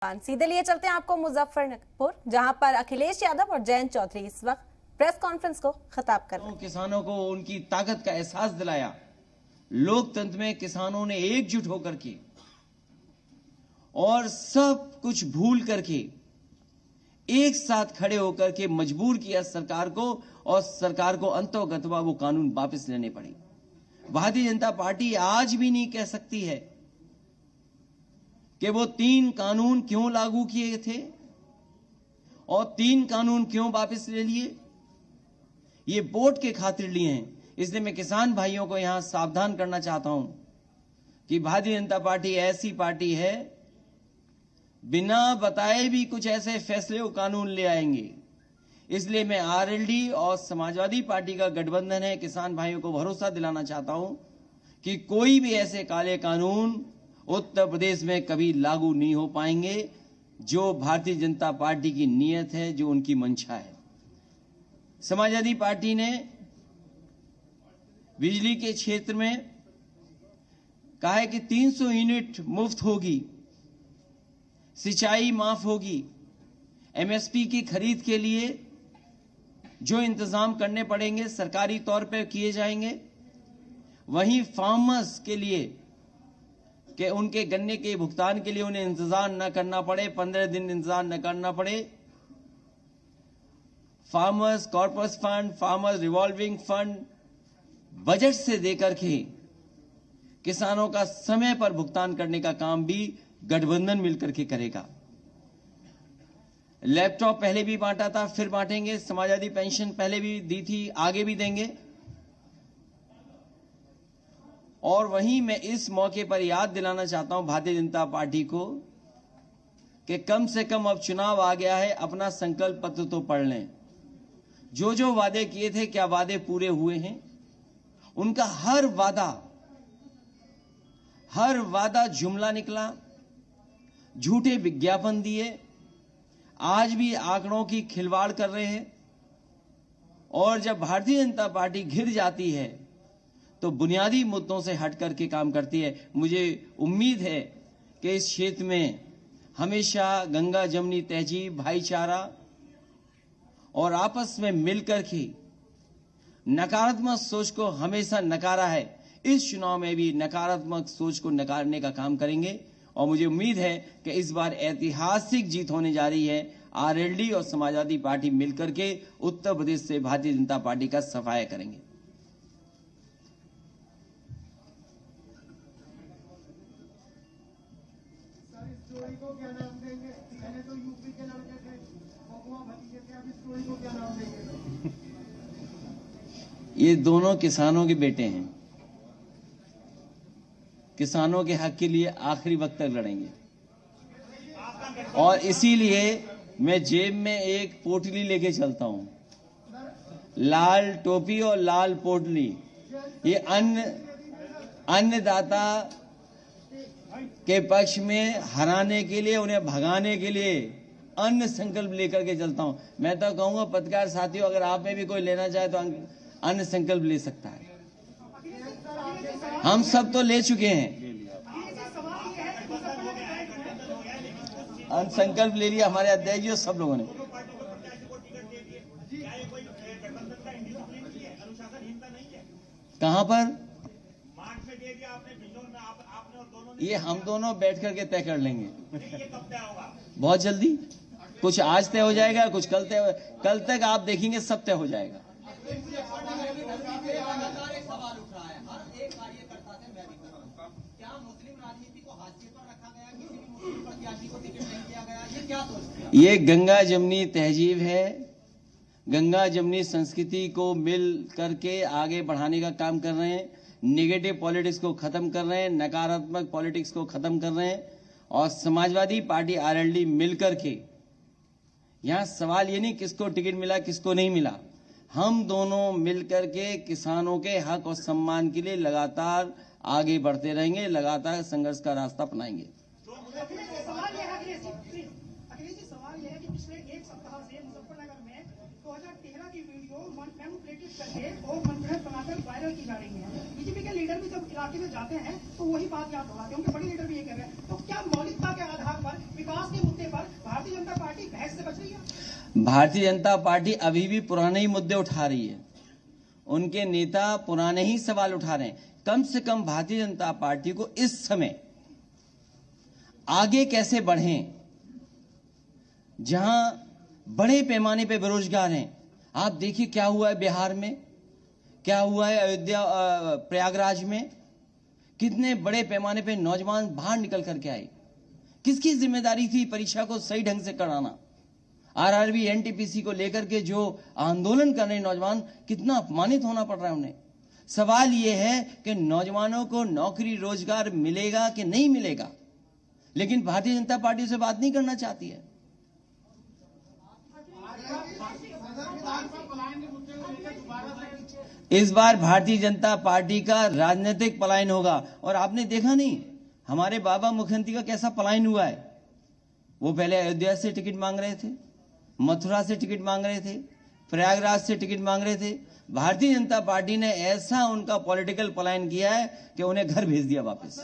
सीधे लिए चलते हैं आपको मुजफ्फरपुर, जहां पर अखिलेश यादव और जयंत चौधरी इस वक्त प्रेस कॉन्फ्रेंस को खिताब कर रहे हैं। किसानों को उनकी ताकत का एहसास दिलाया। लोकतंत्र में किसानों ने एकजुट होकर के और सब कुछ भूल करके एक साथ खड़े होकर के मजबूर किया सरकार को, और सरकार को अंतोगत्वा वो कानून वापस लेने पड़े। भारतीय जनता पार्टी आज भी नहीं कह सकती है कि वो 3 कानून क्यों लागू किए थे और 3 कानून क्यों वापस ले लिए। ये वोट के खातिर लिए हैं। इसलिए मैं किसान भाइयों को यहां सावधान करना चाहता हूं कि भारतीय जनता पार्टी ऐसी पार्टी है, बिना बताए भी कुछ ऐसे फैसले और कानून ले आएंगे। इसलिए मैं आरएलडी और समाजवादी पार्टी का गठबंधन है, किसान भाइयों को भरोसा दिलाना चाहता हूं कि कोई भी ऐसे काले कानून उत्तर प्रदेश में कभी लागू नहीं हो पाएंगे। जो भारतीय जनता पार्टी की नीयत है, जो उनकी मंशा है। समाजवादी पार्टी ने बिजली के क्षेत्र में कहा है कि 300 यूनिट मुफ्त होगी, सिंचाई माफ होगी, एमएसपी की खरीद के लिए जो इंतजाम करने पड़ेंगे सरकारी तौर पर किए जाएंगे। वहीं फार्मर्स के लिए कि उनके गन्ने के भुगतान के लिए उन्हें इंतजार न करना पड़े, 15 दिन इंतजार न करना पड़े। Farmers corpus fund, farmers revolving fund budget से देकर के किसानों का समय पर भुगतान करने का काम भी गठबंधन मिलकर के करेगा। लैपटॉप पहले भी बांटा था, फिर बांटेंगे। समाजवादी पेंशन पहले भी दी थी, आगे भी देंगे। और वहीं मैं इस मौके पर याद दिलाना चाहता हूं भारतीय जनता पार्टी को कि कम से कम अब चुनाव आ गया है, अपना संकल्प पत्र तो पढ़ लें। जो जो वादे किए थे, क्या वादे पूरे हुए हैं? उनका हर वादा जुमला निकला, झूठे विज्ञापन दिए, आज भी आंकड़ों की खिलवाड़ कर रहे हैं। और जब भारतीय जनता पार्टी घिर जाती है तो बुनियादी मुद्दों से हट करके काम करती है। मुझे उम्मीद है कि इस क्षेत्र में हमेशा गंगा जमुनी तहजीब, भाईचारा और आपस में मिलकर के नकारात्मक सोच को हमेशा नकारा है। इस चुनाव में भी नकारात्मक सोच को नकारने का काम करेंगे। और मुझे उम्मीद है कि इस बार ऐतिहासिक जीत होने जा रही है। आरएलडी और समाजवादी पार्टी मिलकर के उत्तर प्रदेश से भारतीय जनता पार्टी का सफाया करेंगे। स्टोरी को क्या नाम देंगे? पहले तो यूपी के लड़के थे, बबुआ भतीजे थे, अब स्टोरी को क्या नाम देंगे? ये दोनों किसानों के बेटे हैं। किसानों के हक के लिए आखिरी वक्त तक लड़ेंगे। और इसीलिए मैं जेब में एक पोटली लेके चलता हूं, लाल टोपी और लाल पोटली। ये अन्नदाता के पक्ष में हराने के लिए, उन्हें भगाने के लिए अन्न संकल्प लेकर के चलता हूं। मैं तो कहूंगा पत्रकार साथियों, अगर आप में भी कोई लेना चाहे तो अन्न संकल्प ले सकता है। हम सब तो ले चुके हैं, अन्न संकल्प ले लिया हमारे अध्यक्ष जी और सब लोगों ने। कहां पर? ये हम दोनों बैठ करके तय कर लेंगे बहुत जल्दी। कुछ आज तय हो जाएगा, कुछ कल तक आप देखेंगे सब तय हो जाएगा। ये गंगा जमुनी तहजीब है। गंगा जमुनी संस्कृति को मिल करके आगे बढ़ाने का काम कर रहे हैं। नेगेटिव पॉलिटिक्स को खत्म कर रहे हैं, नकारात्मक पॉलिटिक्स को खत्म कर रहे हैं। और समाजवादी पार्टी आरएलडी मिलकर के, यहां सवाल ये नहीं किसको टिकट मिला किसको नहीं मिला, हम दोनों मिलकर के किसानों के हक और सम्मान के लिए लगातार आगे बढ़ते रहेंगे, लगातार संघर्ष का रास्ता अपनाएंगे। सवाल यह है कि पिछले 1 सप्ताह से मुजफ्फरनगर में 2013 की वीडियो मैनिपुलेटेड करके और कॉन्फिडेंस बनाकर वायरल की जा रही है। बीजेपी के लीडर भी जब इलाके में जाते हैं तो वही बात याद दोहराते हैं, उनके बड़े लीडर भी ये कह रहे हैं। तो क्या मौलिकता के आधार पर विकास के मुद्दे पर भारतीय जनता पार्टी बहस से बच रही है। भारतीय जनता पार्टी अभी भी पुराने ही मुद्दे उठा रही है। उनके नेता पुराने ही सवाल उठा रहे हैं। कम से कम भारतीय जनता पार्टी को इस समय आगे कैसे बढ़ें, जहां बड़े पैमाने पे बेरोजगार हैं। आप देखिए क्या हुआ है बिहार में, क्या हुआ है अयोध्या प्रयागराज में, कितने बड़े पैमाने पे नौजवान बाहर निकल करके आए। किसकी जिम्मेदारी थी परीक्षा को सही ढंग से कराना? आरआरबी एनटीपीसी को लेकर के जो आंदोलन कर रहे नौजवान, कितना अपमानित होना पड़ रहा है उन्हें। सवाल यह है कि नौजवानों को नौकरी रोजगार मिलेगा कि नहीं मिलेगा, लेकिन भारतीय जनता पार्टी से बात नहीं करना चाहती है। इस बार भारतीय जनता पार्टी का राजनीतिक पलायन होगा। और आपने देखा नहीं हमारे बाबा मुख्यमंत्री का कैसा पलायन हुआ है। वो पहले अयोध्या से टिकट मांग रहे थे, मथुरा से टिकट मांग रहे थे, प्रयागराज से टिकट मांग रहे थे। भारतीय जनता पार्टी ने ऐसा उनका पॉलिटिकल पलायन किया है कि उन्हें घर भेज दिया वापस।